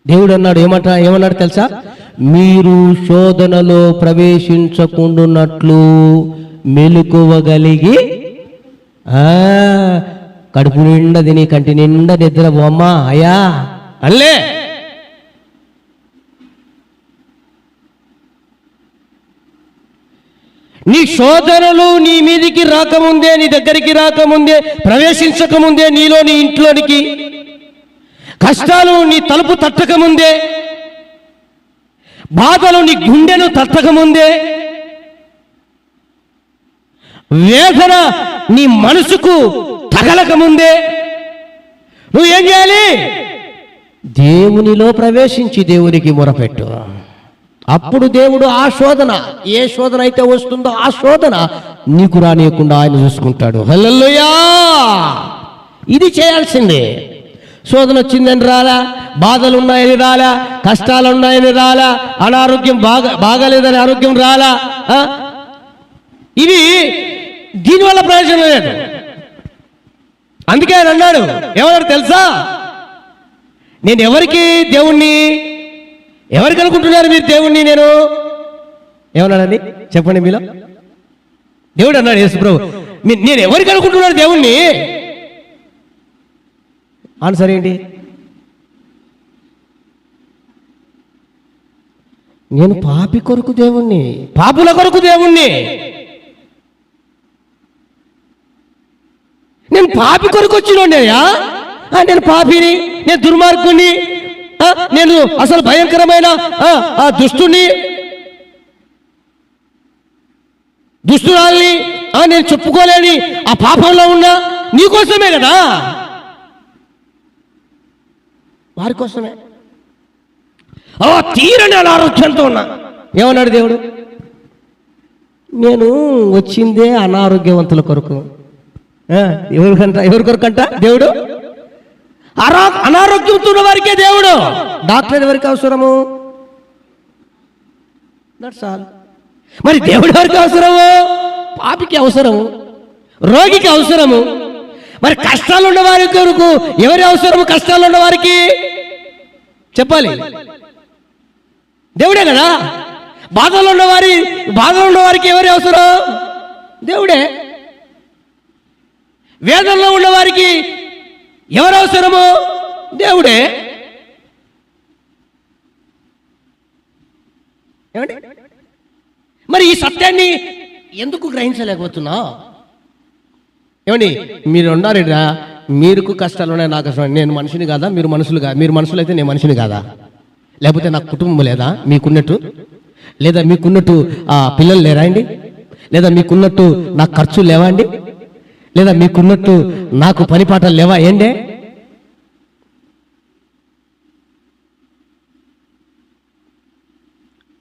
దేవుడు అన్నాడు, ఏమన్నాడు తెలుసా? మీరు శోధనలో ప్రవేశించకుండానట్లు మెలకువగలిగి కడుపు నిండా తిని కంటి నిండా నిద్ర బొమ్మ అయ్యా అల్లే. నీ శోధనలు నీ మీదికి రాకముందే, నీ దగ్గరికి రాకముందే, ప్రవేశించకముందే, నీలో నీ ఇంట్లోనికి కష్టాలు నీ తలుపు తట్టకముందే, బాధలు నీ గుండెను తట్టకముందే, వేదన నీ మనసుకు తగలకముందే నువ్వు ఏం చేయాలి? దేవునిలో ప్రవేశించి దేవునికి మొరపెట్టు. అప్పుడు దేవుడు ఆ శోధన, ఏ శోధన అయితే వస్తుందో ఆ శోధన నీకు రానియకుండా ఆయన చూసుకుంటాడు. హల్లెలూయా! ఇది చేయాల్సిందే. శోధన వచ్చిందని రాలా, బాధలు ఉన్నాయని రాలా, కష్టాలు ఉన్నాయని రాలా, అనారోగ్యం బాగాలేదని ఆరోగ్యం రాలా. ఇవి దీనివల్ల ప్రయోజనం లేదు. అందుకే ఆయన అన్నాడు, ఏమన్నాడు తెలుసా? నేను ఎవరికి దేవుణ్ణి, ఎవరికి అనుకుంటున్నారు మీరు దేవుణ్ణి? నేను ఏమన్నాడండి చెప్పండి మీలో? దేవుడు అన్నాడు, యేసు ప్రభు, నేను ఎవరికి అనుకుంటున్నాను దేవుణ్ణి? ఆన్సర్ ఏంటి? నేను పాపి కొరకు దేవుణ్ణి, పాపుల కొరకు దేవుణ్ణి. నేను పాపి కొరకు వచ్చినోడయ్యా, నేను పాపిని, నేను దుర్మార్గుని, నేను అసలు భయంకరమైన దుష్టుని, దుష్టురాల్ని, నేను చెప్పుకోలేని ఆ పాపంలో ఉన్నా నీకోసమే కదా, వారి కోసమే. తీరని అనారోగ్యంతో ఉన్నా. ఏమన్నాడు దేవుడు? నేను వచ్చిందే అనారోగ్యవంతుల కొరకు. ఎవరి కొరకు అంట దేవుడు? అనారోగ్యంతో ఉన్న వారికే దేవుడు. డాక్టర్ ఎవరికి అవసరము? మరి దేవుడు ఎవరికి అవసరము? పాపికి అవసరము, రోగికి అవసరము. మరి కష్టాలు ఉన్న వారి కొరకు ఎవరి అవసరము? కష్టాలు ఉన్న వారికి చెప్పాలి, దేవుడే కదా. బాధలు ఉన్న వారికి ఎవరి అవసరం? దేవుడే. వేదనలో ఉన్న వారికి ఎవరు అవసరము? దేవుడే. ఏమండి? మరి ఈ సత్యాన్ని ఎందుకు గ్రహించలేకపోతున్నావు? ఏమండి, మీరు ఉన్నారా? మీకు కష్టాలు ఉన్నాయి, నాకు కష్టాలు. నేను మనిషిని కాదా? మీరు మనుషులు అయితే నేను మనిషిని కాదా? లేకపోతే నాకు కుటుంబం లేదా మీకున్నట్టు? లేదా మీకున్నట్టు పిల్లలు లేరా అండి? లేదా మీకున్నట్టు నాకు ఖర్చులు లేవా అండి? లేదా మీకున్నట్టు నాకు పని పాటలు లేవా ఏండే?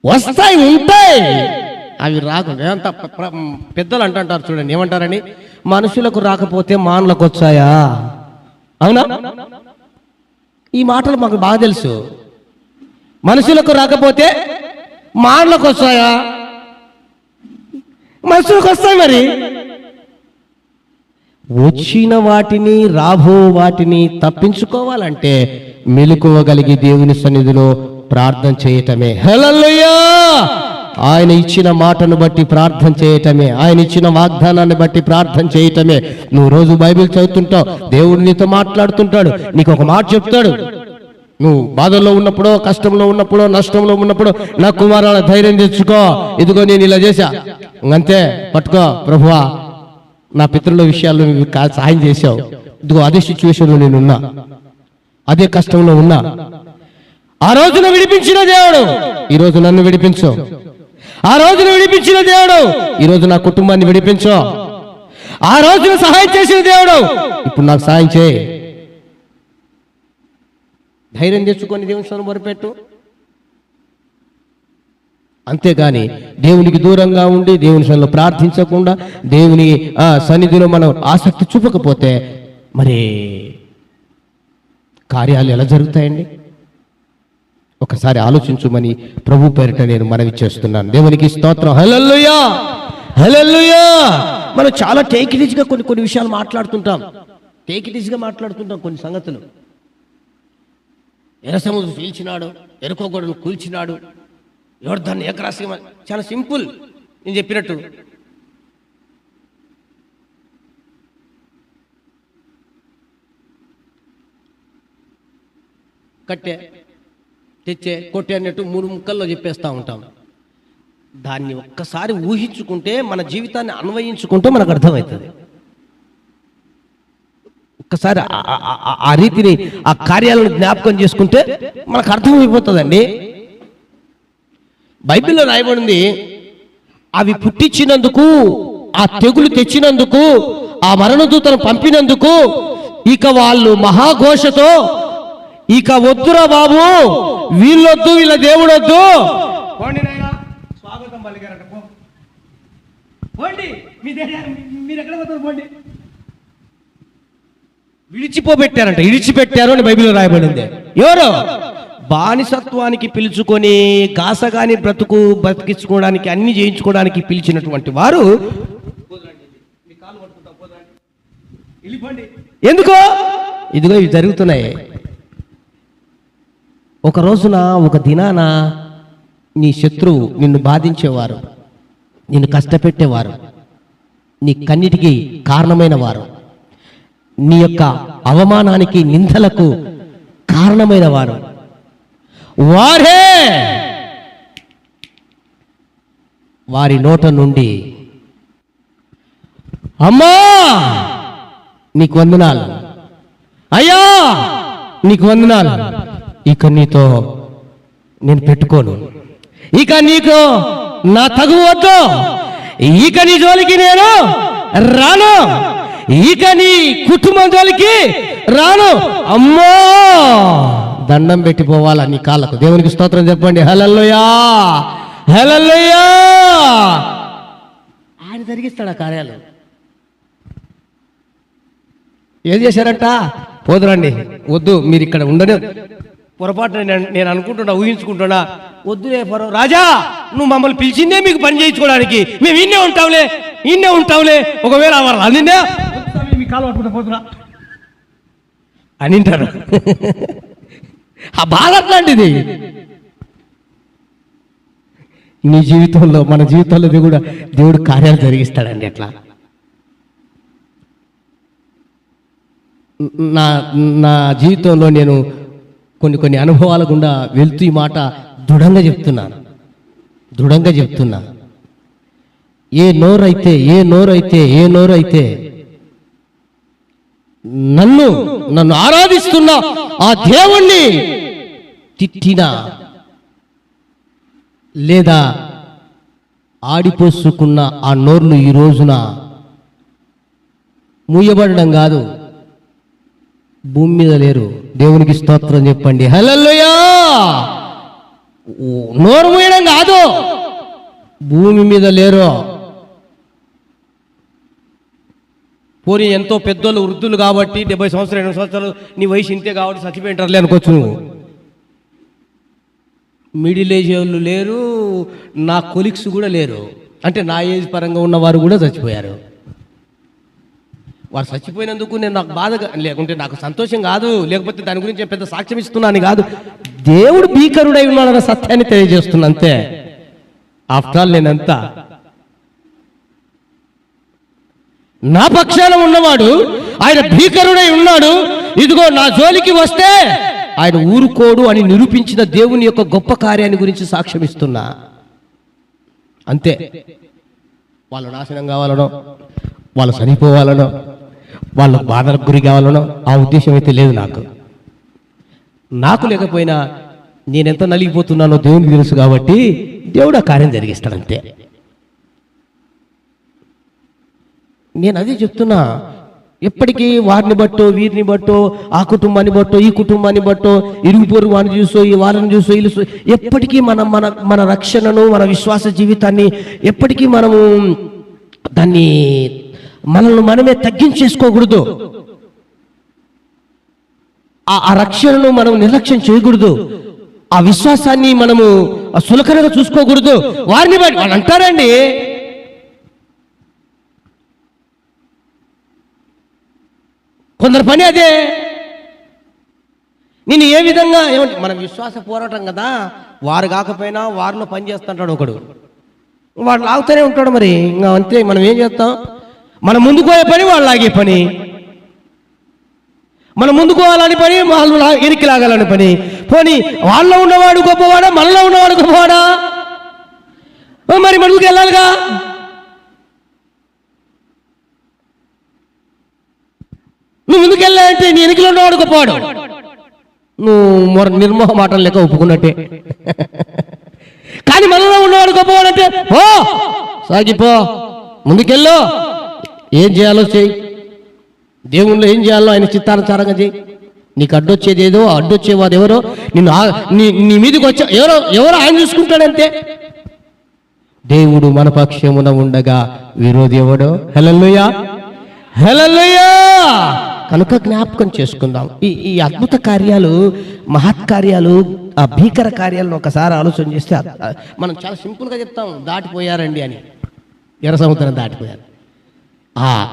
వస్తాయి, ఉంటాయి, అవి రాకుండా. అంత పెద్దలు అంటుంటారు చూడండి, ఏమంటారని? మనుషులకు రాకపోతే మానలకు వచ్చాయా? అవునా? ఈ మాటలు మాకు బాగా తెలుసు. మనుషులకు రాకపోతే మానలకు వస్తాయా? మనుషులకు వస్తాయి. మరి వచ్చిన వాటిని, రాబో వాటిని తప్పించుకోవాలంటే మెలకువగలిగి దేవుని సన్నిధిలో ప్రార్థన చేయటమే. హల్లెలూయా! ఆయన ఇచ్చిన మాటను బట్టి ప్రార్థన చేయటమే, ఆయన ఇచ్చిన వాగ్దానాన్ని బట్టి ప్రార్థన చేయటమే. నువ్వు రోజు బైబిల్ చదువుతుంటావు, దేవుడు నీతో మాట్లాడుతుంటాడు, నీకు ఒక మాట చెప్తాడు. నువ్వు బాధల్లో ఉన్నప్పుడో, కష్టంలో ఉన్నప్పుడో, నష్టంలో ఉన్నప్పుడో, నా కుమారుల ధైర్యం తెచ్చుకో, ఇదిగో నేను ఇలా చేశా, అంతే పట్టుకో ప్రభువా, నా పితరుల విషయాల్లో సాయం చేశావు, ఇదిగో అదే సిచ్యువేషన్లో నేనున్నా, అదే కష్టంలో ఉన్నా. ఆ రోజున విడిపించిన దేవుడు ఈరోజు నన్ను విడిపించు. ఆ రోజున విడిపించిన దేవుడు ఈరోజు నా కుటుంబాన్ని విడిపించు. ఆ రోజున సహాయం చేసిన దేవుడు ఇప్పుడు నాకు సహాయం చేయి. ధైర్యం తెచ్చుకొని దేవుని సన్నిధిలో మొరపెట్టు. అంతేగాని దేవునికి దూరంగా ఉండి దేవుని సన్నిధిలో ప్రార్థించకుండా దేవుని సన్నిధిలో మనం ఆసక్తి చూపకపోతే మరి కార్యాలు ఎలా జరుగుతాయండి? ఒకసారి ఆలోచించుమని ప్రభు పేరిట నేను మనవి చేస్తున్నాను. దేవునికి స్తోత్రం. హల్లెలూయా, హల్లెలూయా. మనం చాలా టేక్ ఇట్ ఈజీగా కొన్ని విషయాలు మాట్లాడుతుంటాం, టేక్ ఇట్ ఈజీగా మాట్లాడుతుంటాం కొన్ని సంగతులు. ఎర్రసముద్రం పీల్చినాడు, ఎరుకో గోడను కూల్చినాడు, యోర్దాన్ని ఏకరాశిగా. చాలా సింపుల్. నేను చెప్పినట్టు కట్టే తెచ్చే కొట్టే అన్నట్టు 3 ముక్కల్లో చెప్పేస్తూ ఉంటాం. దాన్ని ఒక్కసారి ఊహించుకుంటే, మన జీవితాన్ని అన్వయించుకుంటే మనకు అర్థమవుతుంది. ఒక్కసారి ఆ రీతిని, ఆ కార్యాలను జ్ఞాపకం చేసుకుంటే మనకు అర్థమైపోతుందండి. బైబిల్లో రాయబడింది, అవి పుట్టించినందుకు, ఆ తెగులు తెచ్చినందుకు, ఆ మరణదూతను పంపినందుకు ఇక వాళ్ళు మహాఘోషతో, ఇక వద్దురా బాబు, వీళ్ళొద్దు, వీళ్ళ దేవుడొద్దు, స్వాగతం పలికారట, పోండి, మీరు ఎక్కడ పోతారు, పోండి, విడిచిపోబెట్టారంట. విడిచిపెట్టారు అని బైబిల్లో రాయబడింది. ఎవరు? బానిసత్వానికి పిలుచుకొని, గాసగాని బ్రతికించుకోవడానికి, అన్ని చేయించుకోవడానికి పిలిచినటువంటి వారు ఎందుకో ఇదిగో ఇవి జరుగుతున్నాయి. ఒక రోజున, ఒక దినాన నీ శత్రువు నిన్ను బాధించేవారు, నిన్ను కష్టపెట్టేవారు, నీ కన్నిటికి కారణమైన వారు, నీ యొక్క అవమానానికి, నిందలకు కారణమైన వారు, వారి నోట నుండి అమ్మా నీకు వందనాలు, అయ్యా నీకు వందనాలు, ఇక నీతో నేను పెట్టుకోను, ఇక నీకు నా తగువ వద్దు, ఇక నీ జోలికి నేను రాను, ఇక నీ కుటుంబం జోలికి రాను, అమ్మో దండం పెట్టిపోవాలా నీ కాళ్ళకు. దేవునికి స్తోత్రం చెప్పండి. హల్లెలూయా, హల్లెలూయా. ఆయన జరిగిస్తాడు ఆ కార్యాలు. ఏం చేశారంట? పోదురండి, వద్దు, మీరు ఇక్కడ ఉండనే. పొరపాటు నేను అనుకుంటున్నా, ఊహించుకుంటున్నా, వద్దులే రాజా, నువ్వు మమ్మల్ని పిలిచిందే మీకు పని చేయించుకోవడానికి, మేము ఇన్నే ఉంటాంలే, ఒకవేళ నిన్నే మీ కాలు పట్టుకుంటా పోతురా అని అంటారు. ఆ బాధ అట్లాంటిది. నీ జీవితంలో, మన జీవితంలో కూడా దేవుడు కార్యాలు జరిగిస్తాడండి. అట్లా నా జీవితంలో నేను కొన్ని అనుభవాల గుండా వెళ్తూ ఈ మాట దృఢంగా చెప్తున్నా. ఏ నోరైతే నన్ను ఆరాధిస్తున్న ఆ దేవుణ్ణి తిట్టినా లేదా ఆడిపోసుకున్న ఆ నోర్లు ఈ రోజున మూయబడడం కాదు, భూమి మీద లేరు. దేవునికి స్తోత్రం చెప్పండి. హల్లెలూయా. నోరు మూయడం కాదు, భూమి మీద లేరు. పోనీ ఎంతో పెద్దోళ్ళు, వృద్ధులు కాబట్టి 70 సంవత్సరాలు 80 సంవత్సరాలు నీ వయసు ఇంతే కాబట్టి చచ్చిపోయింటారులే అనుకోవచ్చు నువ్వు. మిడిల్ ఏజ్ వాళ్ళు లేరు, నా కొలీగ్స్ కూడా లేరు, అంటే నా ఏజ్ పరంగా ఉన్నవారు కూడా చచ్చిపోయారు. వారు చచ్చిపోయినందుకు నాకు బాధ లేకుంటే నాకు సంతోషం కాదు, లేకపోతే దాని గురించి పెద్ద సాక్ష్యం ఇస్తున్నాను కాదు. దేవుడు భీకరుడై ఉన్నాడన్న సత్యాన్ని తెలియజేస్తున్నా అంతే. ఆఫ్టర్ ఆల్ నేనంతా నా పక్షాన ఉన్నవాడు ఆయన భీకరుడై ఉన్నాడు. ఇదిగో నా జోలికి వస్తే ఆయన ఊరుకోడు అని నిరూపించిన దేవుని యొక్క గొప్ప కార్యాన్ని గురించి సాక్ష్యం ఇస్తున్నా అంతే. వాళ్ళు నాశనం కావాలనో, వాళ్ళు చనిపోవాలనో, వాళ్ళ బాధలకు గురి కావాలనో ఆ ఉద్దేశం అయితే లేదు నాకు లేకపోయినా నేనెంత నలిగిపోతున్నానో దేవునికి తెలుసు కాబట్టి దేవుడు ఆ కార్యం జరిగిస్తాడంతే. నేను అదే చెప్తున్నా. ఎప్పటికీ వారిని బట్టో, వీరిని బట్టో, ఆ కుటుంబాన్ని బట్టో, ఈ కుటుంబాన్ని బట్టో, ఇరుగు పొరుగు వారిని చూసో, ఈ వారిని చూసో, వీళ్ళు ఎప్పటికీ మన రక్షణను, మన విశ్వాస జీవితాన్ని ఎప్పటికీ మనము దాన్ని మనల్ని మనమే తగ్గించేసుకోకూడదు. ఆ రక్షణను మనం నిర్లక్ష్యం చేయకూడదు. ఆ విశ్వాసాన్ని మనము సులకనగా చూసుకోకూడదు. వారిని బట్టి వాళ్ళు అంటారండి, కొందరు పని అదే. నేను ఏ విధంగా ఏమంటే మన విశ్వాస పోరాటం కదా, వారు కాకపోయినా వారిలో పని చేస్తుంటాడు ఒకడు, వాడు లాగుతూనే ఉంటాడు. మరి ఇంకా అంతే, మనం ఏం చేస్తాం? మనం ముందుకు పోయే పని వాళ్ళు లాగే పని, మనం ముందుకు పోవాలని పని వాళ్ళు ఎరికి లాగాలని పని. పోనీ వాళ్ళలో ఉన్నవాడు గొప్పవాడా, మనలో ఉన్నవాడు గొప్పవాడా? మరి ముందుకు వెళ్ళాలిగా. నువ్వు ముందుకు వెళ్ళాలంటే నీ ఎనికిలో ఉన్నవాడు గొప్పవాడు, నువ్వు నిర్మోహ మాటలు లెక్క ఒప్పుకున్నట్టే. కానీ మనలో ఉన్నవాడు గొప్పవాడంటే పో, సాగిపో, ముందుకెళ్ళు, ఏం చేయాలో చెయ్యి, దేవుళ్ళు ఏం చేయాలో ఆయన చిత్తానుసారంగా చేయి. నీకు అడ్డొచ్చేది ఏదో, అడ్డొచ్చేవాడు ఎవరో, నీ మీదకి వచ్చా ఎవరో ఆయన చూసుకుంటాడంతే. దేవుడు మన పక్షమున ఉండగా విరోధి ఎవడో. హల్లెలూయా, హల్లెలూయా. కనుక జ్ఞాపకం చేసుకుందాం ఈ అద్భుత కార్యాలు, మహత్కార్యాలు, ఆ భీకర కార్యాలను ఒకసారి ఆలోచన చేస్తే మనం చాలా సింపుల్గా చెప్తాం, దాటిపోయారండి అని. ఎర్ర సముద్రం దాటిపోయారు.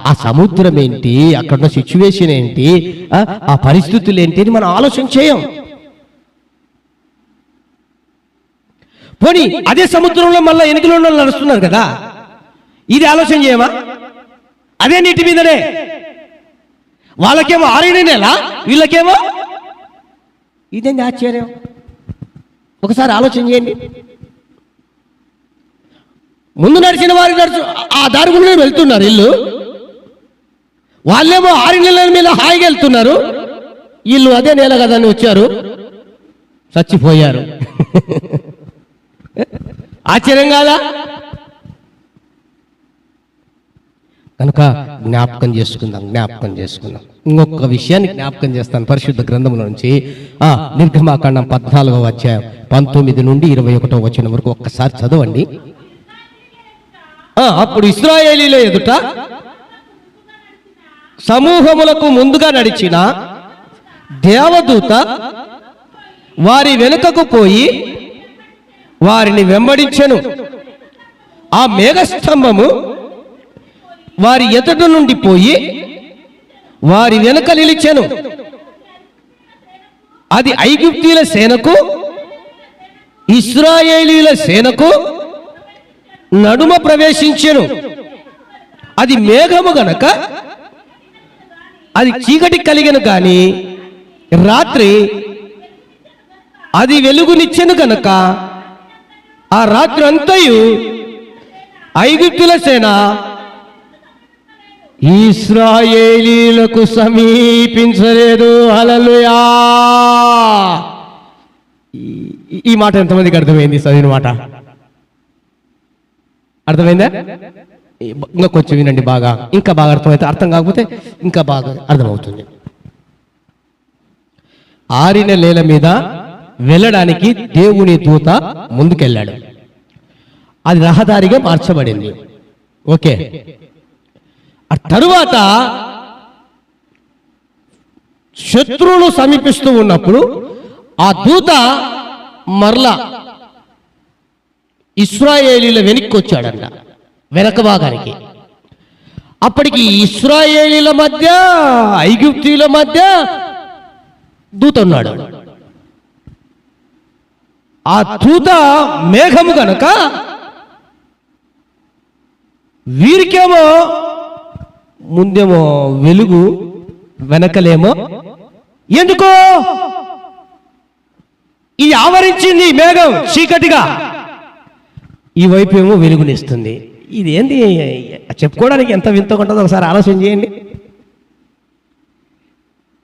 ఆ సముద్రం ఏంటి, అక్కడున్న సిచ్యువేషన్ ఏంటి, ఆ పరిస్థితులు ఏంటి అని మనం ఆలోచన చేయం. పోనీ అదే సముద్రంలో మళ్ళీ ఎనికిలో నడుస్తున్నారు కదా, ఇది ఆలోచన చేయమా? అదే నీటి మీదనే, వాళ్ళకేమో ఆరేడు నెల, వీళ్ళకేమో ఇదేంటి ఆశ్చర్యం? ఒకసారి ఆలోచన చేయండి. ముందు నడిచిన వారి ఆ దారి గుండా వెళ్తున్నారు ఇల్లు, వాళ్ళేమో 6 నెలల మీద హాయిగా వెళ్తున్నారు, వీళ్ళు అదే నెల కదా అని వచ్చారు, చచ్చిపోయారు. ఆశ్చర్యం కాదా? కనుక జ్ఞాపకం చేసుకుందాం. ఇంకొక విషయాన్ని జ్ఞాపకం చేస్తాను పరిశుద్ధ గ్రంథంలో నుంచి. నిర్గమాకాండం 14వ అధ్యాయం 19 నుండి 21వ వచనం వరకు ఒక్కసారి చదవండి. అప్పుడు ఇశ్రాయేలీల ఎదుట సమూహములకు ముందుగా నడిచిన దేవదూత వారి వెనుకకు పోయి వారిని వెంబడించెను. ఆ మేఘస్తంభము వారి ఎదుట నుండి పోయి వారి వెనుక నిలిచెను. అది ఐగుప్తీయుల సేనకు ఇశ్రాయేలీయుల సేనకు నడుమ ప్రవేశించెను. అది మేఘము గనక అది చీకటి కలిగను, కానీ రాత్రి అది వెలుగునిచ్చెను గనక ఆ రాత్రి అంతయు ఐగుప్తుల సేన ఇశ్రాయేలీయులకు సమీపించలేదు. హల్లెలూయా. ఈ మాట ఎంతమందికి అర్థమైంది? చదివిన మాట అర్థమైందా? ఇంకా కొంచెం వినండి బాగా, ఇంకా బాగా అర్థమైతే, అర్థం కాకపోతే ఇంకా బాగా అర్థమవుతుంది. ఆరిన నేల మీద వెళ్ళడానికి దేవుని దూత ముందుకెళ్ళాడు. అది రహదారిగా మార్చబడింది. ఓకే. ఆ తరువాత శత్రువులు సమీపిస్తూ ఉన్నప్పుడు ఆ దూత మరలా ఇశ్రాయేలీల వెనక్కి వచ్చాడంట, వెనక భాగానికి. అప్పటికి ఇశ్రాయేలీల మధ్య ఐగుప్తీయుల మధ్య దూత ఉన్నాడు. ఆ దూత మేఘము గనక వీరికేమో ముందేమో వెలుగు, వెనకలేమో ఎందుకో ఇది ఆవరించింది మేఘం చీకటిగా, ఈ వైపు ఏమో వెలుగునిస్తుంది. ఇది ఏంటి చెప్పుకోవడానికి ఎంత వింతగా ఉంటుందో ఒకసారి ఆలోచన చేయండి.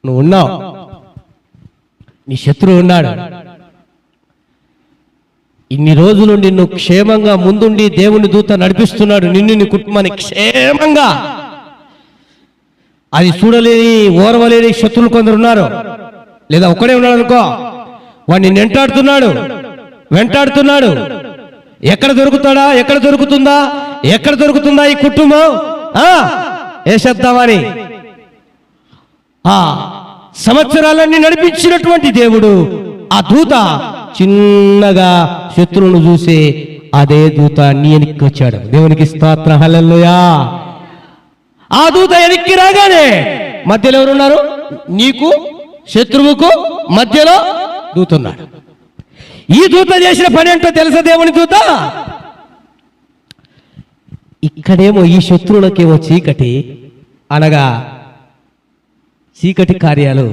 నువ్వు ఉన్నావు, నీ శత్రువు ఉన్నాడు, ఇన్ని రోజులు నిన్ను క్షేమంగా ముందుండి దేవుని దూత నడిపిస్తున్నాడు, నిన్ను నీ కుటుంబాన్ని క్షేమంగా. అది చూడలేని ఓర్వలేని శత్రువులు కొందరు ఉన్నారు, లేదా ఒక్కడే ఉన్నాడు అనుకో, వాడిని వెంటాడుతున్నాడు. ఎక్కడ దొరుకుతాడా, ఎక్కడ దొరుకుతుందా ఈ కుటుంబం వేసేద్దామని. సంవత్సరాలన్నీ నడిపించినటువంటి దేవుడు, ఆ దూత చిన్నగా శత్రువును చూసి అదే దూత నీ వెనక్కి వచ్చాడు. దేవునికి స్తోత్రం, హల్లెలూయా. ఆ దూత వెనక్కి రాగానే మధ్యలో ఎవరున్నారు? నీకు, శత్రువుకు మధ్యలో దూత ఉన్నాడు. ఈ దూత చేసిన పని ఏంటో తెలుసా? దేవుని దూత ఇక్కడేమో ఈ శత్రువులకేమో చీకటి, అనగా చీకటి కార్యాలు.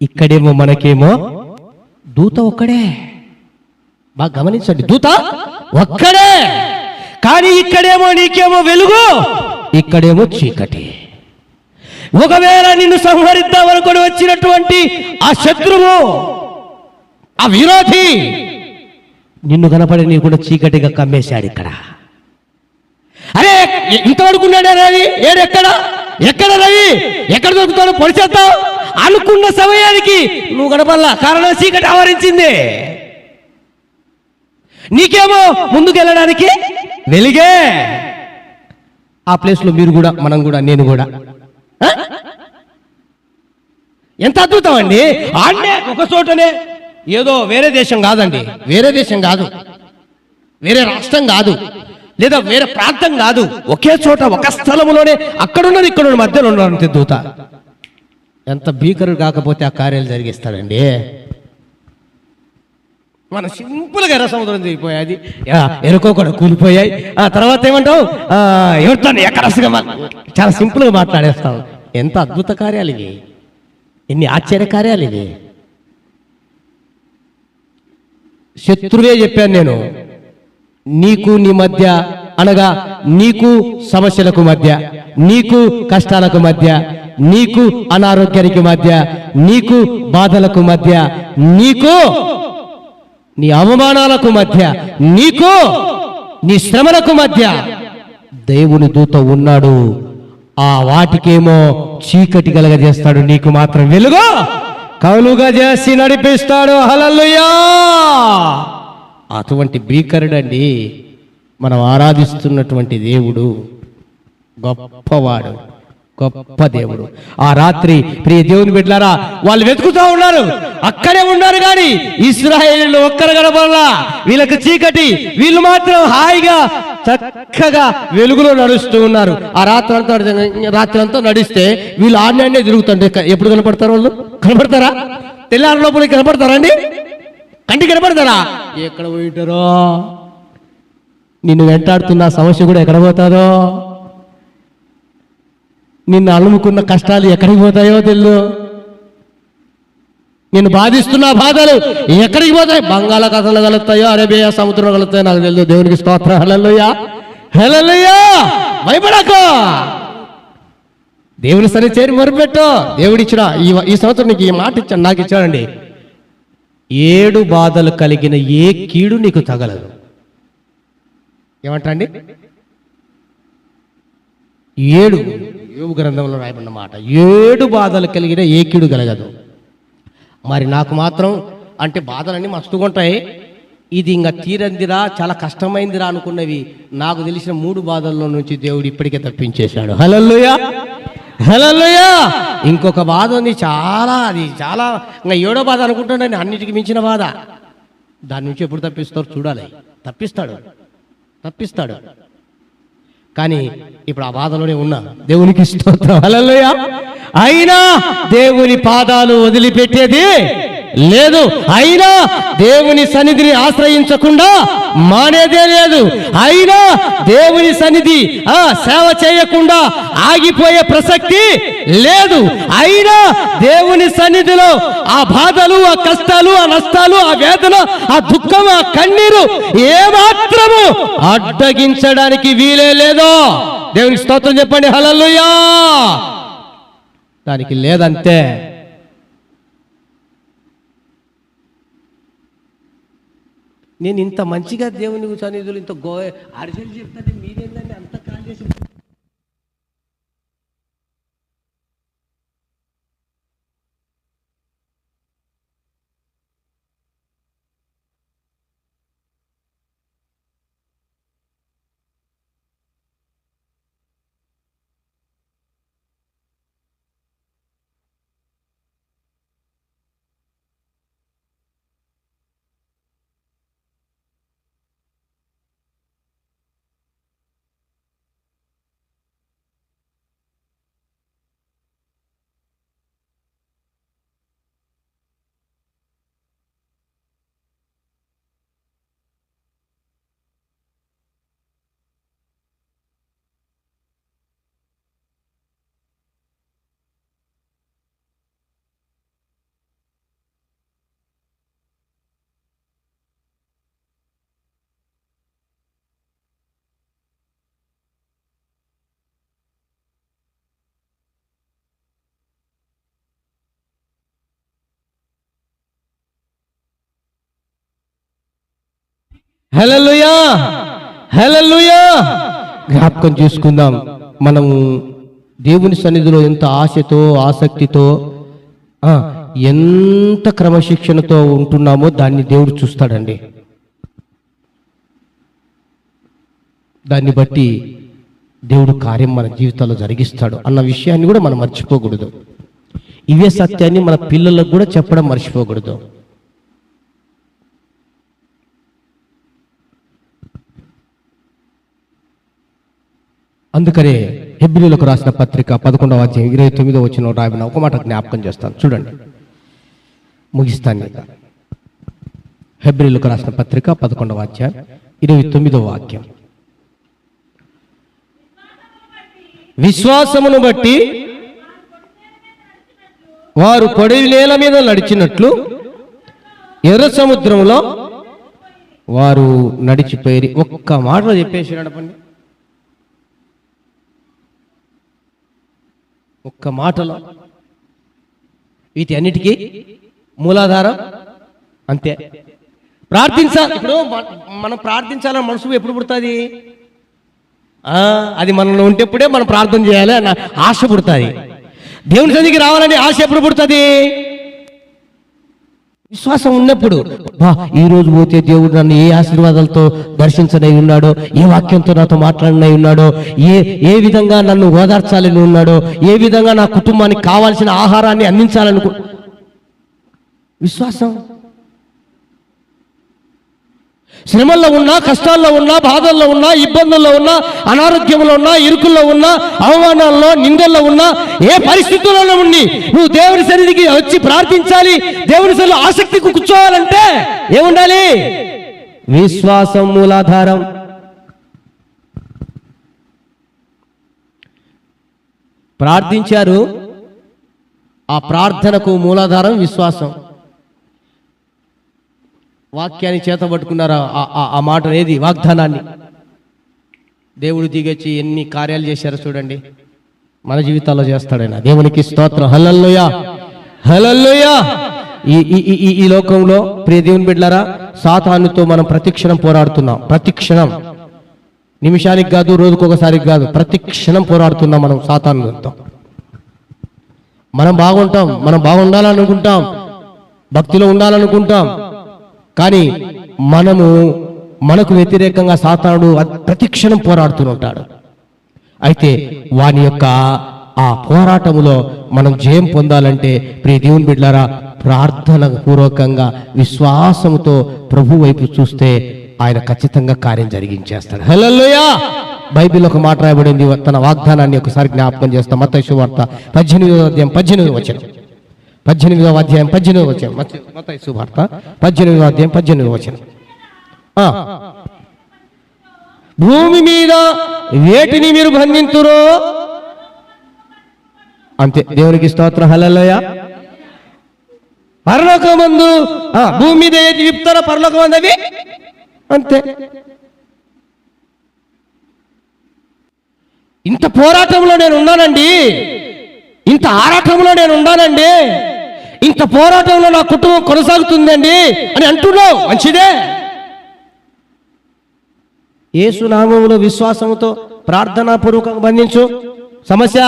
ఇక్కడేమో మనకేమో దూత ఒక్కడే. బాగా గమనించండి, దూత ఒక్కడే. కానీ ఇక్కడేమో నీకేమో వెలుగు, ఇక్కడేమో చీకటి. ఒకవేళ నిన్ను సంహరిద్దామనుకొని వచ్చినటువంటి ఆ శత్రువు, ఆ విరోధి నిన్ను కనపడి నీ కూడా చీకటిగా కమ్మేశాడు. ఇక్కడ అరే ఇంతవరకు ఉన్నాడే రవి, ఎక్కడ రవి, ఎక్కడ దొరుకుతాడో పొడిచేద్దాం అనుకున్న సమయానికి నువ్వు కనపడలా. కారణం చీకటి ఆవరించింది. నీకేమో ముందుకు వెళ్ళడానికి వెలిగే. ఆ ప్లేస్లో మీరు కూడా, మనం కూడా, నేను కూడా. ఎంత అద్భుతం అండి! ఆడనే ఒక చోటనే, ఏదో వేరే దేశం కాదండి, వేరే దేశం కాదు, వేరే రాష్ట్రం కాదు, లేదా వేరే ప్రాంతం కాదు, ఒకే చోట ఒక స్థలంలోనే అక్కడున్నది ఇక్కడ మధ్యలో ఉన్నది దూత. ఎంత భీకరుడు కాకపోతే ఆ కార్యాలు జరిగిస్తాడండి. మన సింపుల్గా ఎర్ర సముద్రం దిగిపోయాది, ఎరుకో కూడా కూలిపోయాయి. ఆ తర్వాత ఏమంటావు, ఎవరితో ఎక్కడసగా చాలా సింపుల్గా మాట్లాడేస్తాం. ఎంత అద్భుత కార్యాలు ఇవి, ఎన్ని ఆశ్చర్య కార్యాలు ఇవి. శత్రువే చెప్పాను నేను, నీకు నీ మధ్య, అనగా నీకు సమస్యలకు మధ్య, నీకు కష్టాలకు మధ్య, నీకు అనారోగ్యానికి మధ్య, నీకు బాధలకు మధ్య, నీకు నీ అవమానాలకు మధ్య, నీకు నీ శ్రమలకు మధ్య దేవుని దూత ఉన్నాడు. ఆ వాటికేమో చీకటి కలగజేస్తాడు, నీకు మాత్రం వెలుగు కలుగా చేసి నడిపిస్తాడు. హల్లెలూయా! అటువంటి భీకరుడండి మనం ఆరాధిస్తున్నటువంటి దేవుడు. గొప్పవాడు, గొప్ప దేవుడు. ఆ రాత్రి ప్రియ దేవుని బిడ్డలారా, వాళ్ళు వెతుకుతూ ఉన్నారు, అక్కడే ఉన్నారు. కానీ ఇశ్రాయేలీయులు ఒక్కరు కనపడలా. వీళ్ళకి చీకటి, వీళ్ళు మాత్రం హాయిగా చక్కగా వెలుగులో నడుస్తూ ఉన్నారు. ఆ రాత్రి అంతా నడిస్తే వీళ్ళు ఆన్నే తిరుగుతుంటే ఎప్పుడు కనపడతారు? వాళ్ళు కనపడతారా? తెల్లారి లోపలికి కనపడతారా అండి? కంటికి కనపడతారా? ఎక్కడ పోయింటారో, నిన్ను వెంటాడుతున్న సమస్య కూడా ఎక్కడ పోతారో, నిన్ను అలుముకున్న కష్టాలు ఎక్కడికి పోతాయో తెలియదు. నిన్ను బాధిస్తున్న బాధలు ఎక్కడికి పోతాయి? బంగాళాఖాతంలో కలుగుతాయో, అరేబియా సముద్రంలో కలుగుతాయో నాకు తెలియదు. దేవునికి స్తోత్రం. హల్లెలూయా, హల్లెలూయా! భయపడకు, దేవుని సరి చేరి మొరుపెట్టు. దేవుడిచ్చిన ఈ సంవత్సరం నీకు ఈ మాట ఇచ్చాడు, నాకు ఇచ్చాడండి. 7 బాధలు కలిగిన ఏ కీడు నీకు తగలదు. ఏమంటండి? 7 యోబు గ్రంథంలో రాయబడిన మాట. 7 బాధలు కలిగిన ఏ కీడు కలగదు. మరి నాకు మాత్రం అంటే బాధలన్నీ మస్తుగా ఉంటాయి, ఇది ఇంకా తీరందిరా, చాలా కష్టమైందిరా అనుకున్నవి నాకు తెలిసిన 3 బాధల్లో నుంచి దేవుడు ఇప్పటికే తప్పించేశాడు. హల్లెలూయా, హల్లెలూయా! ఇంకొక బాధ ఉంది, అది చాలా ఇంకా 7వ బాధ అనుకుంటానండి, అన్నిటికీ మించిన బాధ. దాని నుంచి ఎప్పుడు తప్పిస్తారో చూడాలి. తప్పిస్తాడు. కానీ ఇప్పుడు ఆ బాధలోనే ఉన్నా. దేవునికి స్తోత్రం. హల్లెలూయా! అయినా దేవుని పాదాలు వదిలిపెట్టేది లేదు. అయినా దేవుని సన్నిధిని ఆశ్రయించకుండా మానేదే లేదు. అయినా దేవుని సన్నిధి సేవ చేయకుండా ఆగిపోయే ప్రసక్తి లేదు. అయినా దేవుని సన్నిధిలో ఆ బాధలు, ఆ కష్టాలు, ఆ నష్టాలు, ఆ వేదన, ఆ దుఃఖం, ఆ కన్నీరు ఏమాత్రము అడ్డగించడానికి వీలే లేదు. దేవునికి స్తోత్రం చెప్పండి. హల్లెలూయా! దానికి లేదంతే. నేను ఇంత మంచిగా దేవుని సన్నిధులు ఇంత అరిసెలు చెప్తాంటే మీరేందండి అంత కాల్ చేసి హల్లెలూయా, హల్లెలూయా. జ్ఞాపకం చేసుకుందాం, మనము దేవుని సన్నిధిలో ఎంత ఆశతో ఆసక్తితో ఎంత క్రమశిక్షణతో ఉంటున్నామో దాన్ని దేవుడు చూస్తాడండి. దాన్ని బట్టి దేవుడు కార్యం మన జీవితాల్లో జరిగిస్తాడు అన్న విషయాన్ని కూడా మనం మర్చిపోకూడదు. ఇవే సత్యాన్ని మన పిల్లలకు కూడా చెప్పడం మర్చిపోకూడదు. అందుకనే హెబ్రీయులకు రాసిన పత్రిక 11వ అధ్యాయం 29వ వచనం రాయబడిన ఒక మాట జ్ఞాపకం చేస్తాను, చూడండి, ముగిస్తాను. హెబ్రీయులకు రాసిన పత్రిక 11వ అధ్యాయం 29వ వాక్యం. విశ్వాసమును బట్టి వారు పొడి నేల మీద నడిచినట్లు ఎర్ర సముద్రంలో వారు నడిచిపోయి. ఒక్క మాటలో చెప్పేసి నడపండి, ఒక్క మాటలో. వీటి అన్నిటికీ మూలాధారం అంతే. ప్రార్థించాలి. ఇప్పుడు మనం ప్రార్థించాలని మనసు ఎప్పుడు పుడుతుంది? అది మనలో ఉంటేప్పుడే మనం ప్రార్థన చేయాలి అన్న ఆశ పుడుతుంది. దేవుని సన్నిధికి రావాలని ఆశ ఎప్పుడు పుడుతుంది? విశ్వాసం ఉన్నప్పుడు. ఈ రోజు పోతే దేవుడు నన్ను ఏ ఆశీర్వాదాలతో దర్శించనై ఉన్నాడో, ఏ వాక్యంతో నాతో మాట్లాడనై ఉన్నాడో, ఏ విధంగా నన్ను ఓదార్చాలని ఉన్నాడో, ఏ విధంగా నా కుటుంబానికి కావాల్సిన ఆహారాన్ని అందించాలనుకో. విశ్వాసం. శ్రమల్లో ఉన్నా, కష్టాల్లో ఉన్నా, బాధల్లో ఉన్నా, ఇబ్బందుల్లో ఉన్నా, అనారోగ్యంలో ఉన్నా, ఇరుకుల్లో ఉన్నా, అవమానాల్లో, నిందల్లో ఉన్నా, ఏ పరిస్థితుల్లో ఉండి నువ్వు దేవుని సన్నిధికి వచ్చి ప్రార్థించాలి, దేవుని సన్నిధిలో ఆసక్తికి కూర్చోవాలంటే ఏముండాలి? విశ్వాసం మూలాధారం. ప్రార్థించారు, ఆ ప్రార్థనకు మూలాధారం విశ్వాసం. వాక్యాన్ని చేతబట్టుకున్నారు, ఆ మాట ఏది? వాగ్దానాన్ని. దేవుడు దిగొచ్చి ఎన్ని కార్యాలు చేశారో చూడండి, మన జీవితాల్లో చేస్తాడైనా. దేవునికి స్తోత్రం. హల్లెలూయా, హల్లెలూయా. ఈ లోకంలో ప్రియ దేవుని బిడ్డలారా, సాతానుతో మనం ప్రతిక్షణం పోరాడుతున్నాం. ప్రతిక్షణం, నిమిషానికి కాదు, రోజుకొకసారికి కాదు, ప్రతిక్షణం పోరాడుతున్నాం మనం సాతానుతో. మనం బాగుంటాం, మనం బాగుండాలనుకుంటాం, భక్తిలో ఉండాలనుకుంటాం, కానీ మనకు వ్యతిరేకంగా సాతానుడు ప్రతిక్షణం పోరాడుతుంటాడు. అయితే వాని యొక్క ఆ పోరాటములో మనం జయం పొందాలంటే ప్రియ దేవుని బిడ్డలారా, ప్రార్థన పూర్వకంగా విశ్వాసముతో ప్రభు వైపు చూస్తే ఆయన ఖచ్చితంగా కార్యం జరిగించేస్తాడు. హల్లెలూయా. బైబిల్ ఒక మాట రాయబడింది, తన వాగ్దానాన్ని ఒకసారి జ్ఞాపకం చేస్తాం. మత్తయి సువార్త 18వ అధ్యాయం 18వ వచనం. 18వ అధ్యాయం 18వ వచనం. మత్తయి సువార్త 18వ అధ్యాయం 18వ వచనం. భూమి మీద వేటిని మీరు బంధింతురో, అంతే. దేవునికి స్తోత్రం. హల్లెలూయా. పరలోకమందు భూమి మీద ఏది విప్తారో పరలోకమందు అవి అంతే. ఇంత పోరాటంలో నేను ఉన్నానండి, ఇంత ఆరాటంలో నేను ఉన్నానండి, ఇంత పోరాటంలో నా కుటుంబం కొనసాగుతుందండి అని అంటున్నావు, మంచిదే. యేసు నామములో విశ్వాసంతో ప్రార్థనాపూర్వకంగా బంధించు. సమస్య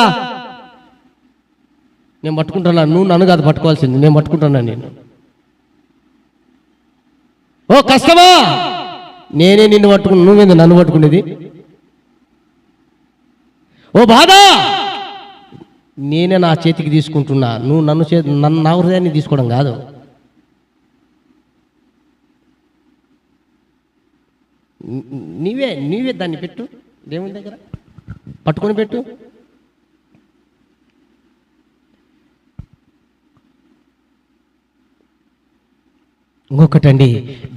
నేను పట్టుకుంటున్నాను, నువ్వు నన్ను కాదు పట్టుకోవాల్సింది, నేను పట్టుకుంటున్నాను. నేను ఓ కష్టమా, నేనే నిన్ను పట్టుకున్నా, నువ్వేంది నన్ను పట్టుకునేది? ఓ బాధ, నేనే నా చేతికి తీసుకుంటున్నా, నువ్వు నన్ను నా హృదయాన్ని తీసుకోవడం కాదు. నీవే దాన్ని పెట్టు, దేవుని దగ్గర పట్టుకొని పెట్టు. ఇంకొకటండి,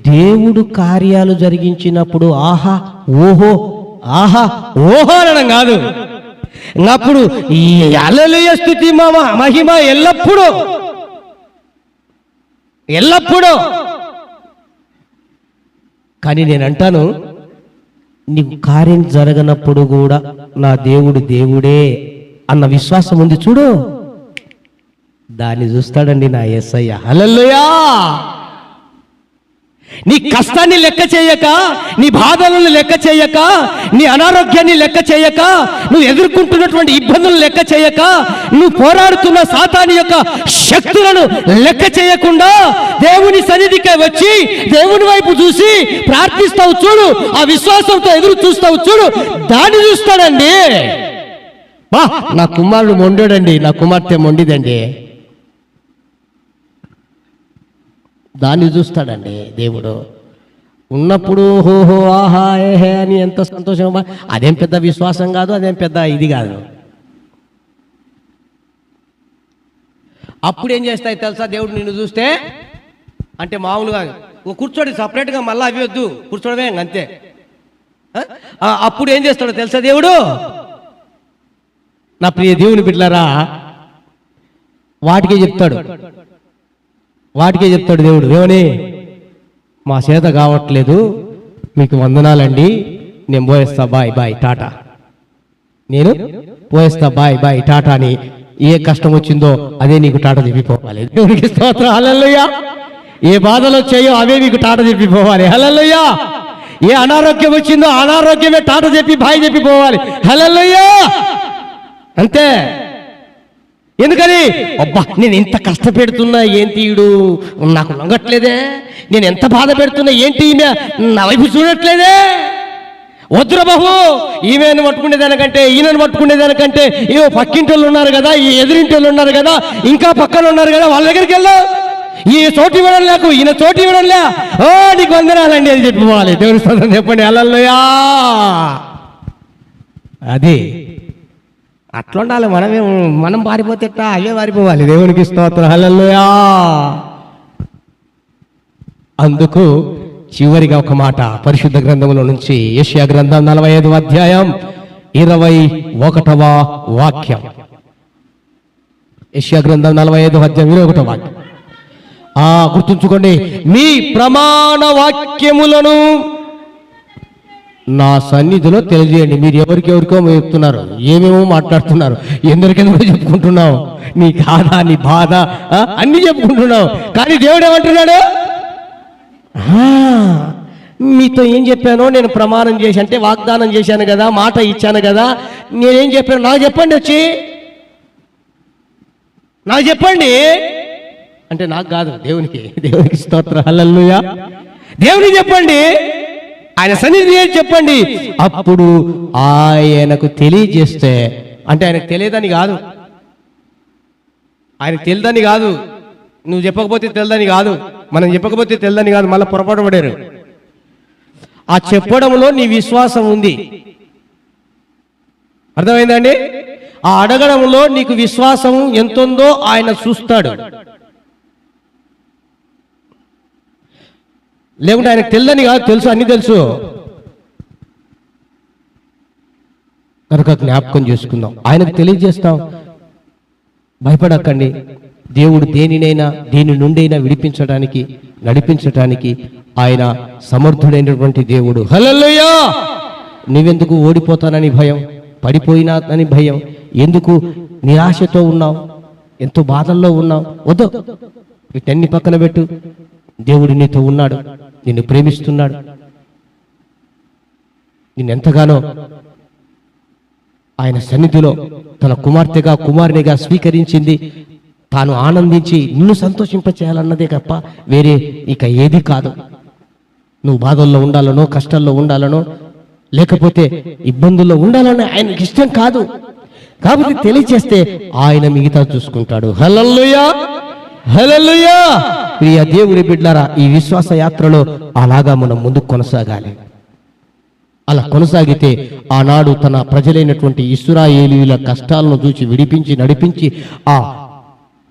దేవుడు కార్యాలు జరిగించినప్పుడు ఆహా ఓహో, ఆహా ఓహో అనడం కాదు. అప్పుడు ఈ హల్లెలూయా స్తుతి మహిమ ఎల్లప్పుడూ ఎల్లప్పుడూ. కానీ నేను అంటాను, నీకు కార్యం జరగనప్పుడు కూడా నా దేవుడు దేవుడే అన్న విశ్వాసం ఉంది చూడు, దాన్ని చూస్తాడండి నా యేసయ్య. హల్లెలూయా. నీ కష్టాన్ని లెక్క చేయక, నీ బాధలను లెక్క చేయక, నీ అనారోగ్యాన్ని లెక్క చేయక, నువ్వు ఎదుర్కొంటున్నటువంటి ఇబ్బందులను లెక్క చేయక, నువ్వు పోరాడుతున్న సాతాను యొక్క శక్తులను లెక్క చేయకుండా దేవుని సన్నిధికి వచ్చి దేవుని వైపు చూసి ప్రార్థిస్తావు చూడు, ఆ విశ్వాసంతో ఎదురు చూస్తావు చూడు, దాన్ని చూస్తాడండి. బా, నా కుమారుడు మొండోడండి, నా కుమార్తె మొండిదండి, దాన్ని చూస్తాడండి దేవుడు. ఉన్నప్పుడు హోహో ఆహా ఏహే అని ఎంత సంతోషం, అదేం పెద్ద విశ్వాసం కాదు, అదేం పెద్ద ఇది కాదు. అప్పుడు ఏం చేస్తాయి తెలుసా? దేవుడు నిన్ను చూస్తే అంటే మామూలుగా కూర్చోడి సపరేట్గా, మళ్ళీ అవి వద్దు, కూర్చోడమే అంతే. అప్పుడు ఏం చేస్తాడో తెలుసా దేవుడు? నా ప్రియ దేవుని బిడ్డలారా, వాటికే చెప్తాడు దేవుడు. ఏమని? మా చేత కావట్లేదు, మీకు వందనాలండి, నేను పోయేస్తా, బాయ్ బాయ్ టాటా, నేను పోయేస్తా, బాయ్ బాయ్ టాటా అని. ఏ కష్టం వచ్చిందో అదే నీకు టాటా చెప్పిపోవాలి. దేవునికి స్తోత్రం, హల్లెలూయా. ఏ బాధలు వచ్చాయో అవే నీకు టాటా చెప్పిపోవాలి, హల్లెలూయా. ఏ అనారోగ్యం వచ్చిందో అనారోగ్యమే టాటా చెప్పి బాయ్ చెప్పిపోవాలి, హల్లెలూయా. అంతే. ఎందుకని? అబ్బా, నేను ఇంత కష్టపెడుతున్నా ఏంటి ఈడు నాకు లొంగట్లేదే, నేను ఎంత బాధ పెడుతున్నా ఏంటి నా వైపు చూడట్లేదే. వద్దురా బాబు, ఈమెను పట్టుకునేదానికంటే ఈయనను పట్టుకునేదానికంటే ఏవో పక్కింటి వాళ్ళు ఉన్నారు కదా, ఈ ఎదురింటి వాళ్ళు ఉన్నారు కదా, ఇంకా పక్కన ఉన్నారు కదా, వాళ్ళ దగ్గరికి వెళ్దాం. ఈ చోటు ఇవ్వడం లేకు, ఈయన చోటు ఇవ్వడం లే, ఓ నీకు వందనాలండి అని చెప్పిపోవాలి. దేవుని స్తోత్రం చెప్పండి, హల్లెలూయా. అది అట్లా ఉండాలి. మనం పారిపోతే అవే పారిపోవాలి. దేవునికి స్తోత్రం, హల్లెలూయా. అందుకు చివరిగా ఒక మాట పరిశుద్ధ గ్రంథంలో నుంచి, యెషయా గ్రంథం 45వ అధ్యాయం 21వ వాక్యం. యెషయా గ్రంథం 45వ అధ్యాయం 21వ వాక్యం. గుర్తుంచుకోండి, మీ ప్రమాణ వాక్యములను నా సన్నిధిలో తెలియజేయండి. మీరు ఎవరికెవరికో చెప్తున్నారు, ఏమేమో మాట్లాడుతున్నారు, ఎందరికెందుకో చెప్పుకుంటున్నావు, నీ గాథ, నీ బాధ అన్ని చెప్పుకుంటున్నావు. కానీ దేవుడు ఏమంటున్నాడు? మీతో ఏం చెప్పానో నేను ప్రమాణం చేసి, అంటే వాగ్దానం చేశాను కదా, మాట ఇచ్చాను కదా, నేనేం చెప్పాను నాకు చెప్పండి, వచ్చి నాకు చెప్పండి అంటే నాకు కాదు, దేవునికి. దేవునికి స్తోత్రం, హల్లెలూయా. దేవునికి చెప్పండి, ఆయన సన్నిధి చెప్పండి. అప్పుడు ఆయనకు తెలియజేస్తే, అంటే ఆయనకు తెలియదని కాదు, ఆయనకు తెలియదని కాదు, నువ్వు చెప్పకపోతే తెలియదని కాదు, మనం చెప్పకపోతే తెలియదని కాదు, మళ్ళీ పొరపాటు పడారు. ఆ చెప్పడంలో నీ విశ్వాసం ఉంది, అర్థమైందండి? ఆ అడగడంలో నీకు విశ్వాసం ఎంతుందో ఆయన చూస్తాడు. లేకుంటే ఆయనకు తెలియదని కాదు, తెలుసు, అన్ని తెలుసు. కనుక జ్ఞాపకం చేసుకుందాం, ఆయనకు తెలియజేస్తాం. భయపడకండి. దేవుడు దేనినైనా దేని నుండైనా విడిపించడానికి, నడిపించడానికి ఆయన సమర్థుడైనటువంటి దేవుడు, హల్లెలూయా. నువ్వెందుకు ఓడిపోతానని భయం, పడిపోయినానని భయం, ఎందుకు నిరాశతో ఉన్నావు, ఎంతో బాధల్లో ఉన్నావు? వద్దు, వీటన్ని పక్కన పెట్టు. దేవుడు నీతో ఉన్నాడు, నిన్ను ప్రేమిస్తున్నాడు, నిన్నెంతగానో ఆయన సన్నిధిలో తన కుమార్తెగా, కుమారునిగా స్వీకరించింది. తాను ఆనందించి నిన్ను సంతోషింపచేయాలన్నదే తప్ప వేరే ఇక ఏది కాదు. నువ్వు బాధల్లో ఉండాలనో, కష్టాల్లో ఉండాలనో, లేకపోతే ఇబ్బందుల్లో ఉండాలనో ఆయనకి ఇష్టం కాదు. కాబట్టి తెలియచేస్తే ఆయన మిగతా చూసుకుంటాడు. హల్లెలూయా, హల్లెలూయా. ప్రియ దేవుని బిడ్డలారా, ఈ విశ్వాస యాత్రలో అలాగా మనం ముందుకు కొనసాగాలి. అలా కొనసాగితే ఆనాడు తన ప్రజలైనటువంటి ఇశ్రాయేలీయుల కష్టాలను చూసి విడిపించి, నడిపించి ఆ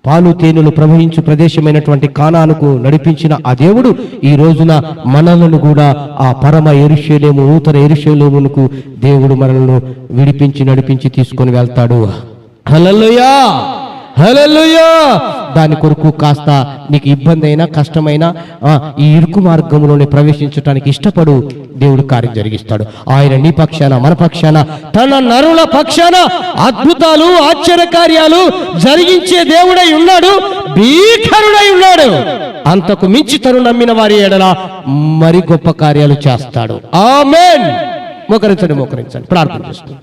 పాలు తేనెలు ప్రవహించు ప్రదేశమైనటువంటి కానానుకు నడిపించిన ఆ దేవుడు ఈ రోజున మనలను కూడా ఆ పరమ యెరూషలేము, నూతన యెరూషలేమునకు దేవుడు మనలను విడిపించి, నడిపించి తీసుకొని వెళ్తాడు. హల్లెలూయా, హల్లెలూయా. దాని కొరకు కాస్త నీకు ఇబ్బంది అయినా, కష్టమైనా ఈ ఇరుకు మార్గంలోనే ప్రవేశించడానికి ఇష్టపడు, దేవుడు కార్యం జరిగిస్తాడు. ఆయన నీ పక్షాన, మన పక్షాన, తన నరుల పక్షాన అద్భుతాలు, ఆశ్చర్య కార్యాలు జరిగించే దేవుడై ఉన్నాడు, భీకరుడై ఉన్నాడు. అంతకు మించి తను నమ్మిన వారి ఎడల మరి గొప్ప కార్యాలు చేస్తాడు. ఆమేన్. మోకరించండి, ప్రార్థన చేస్తుంది.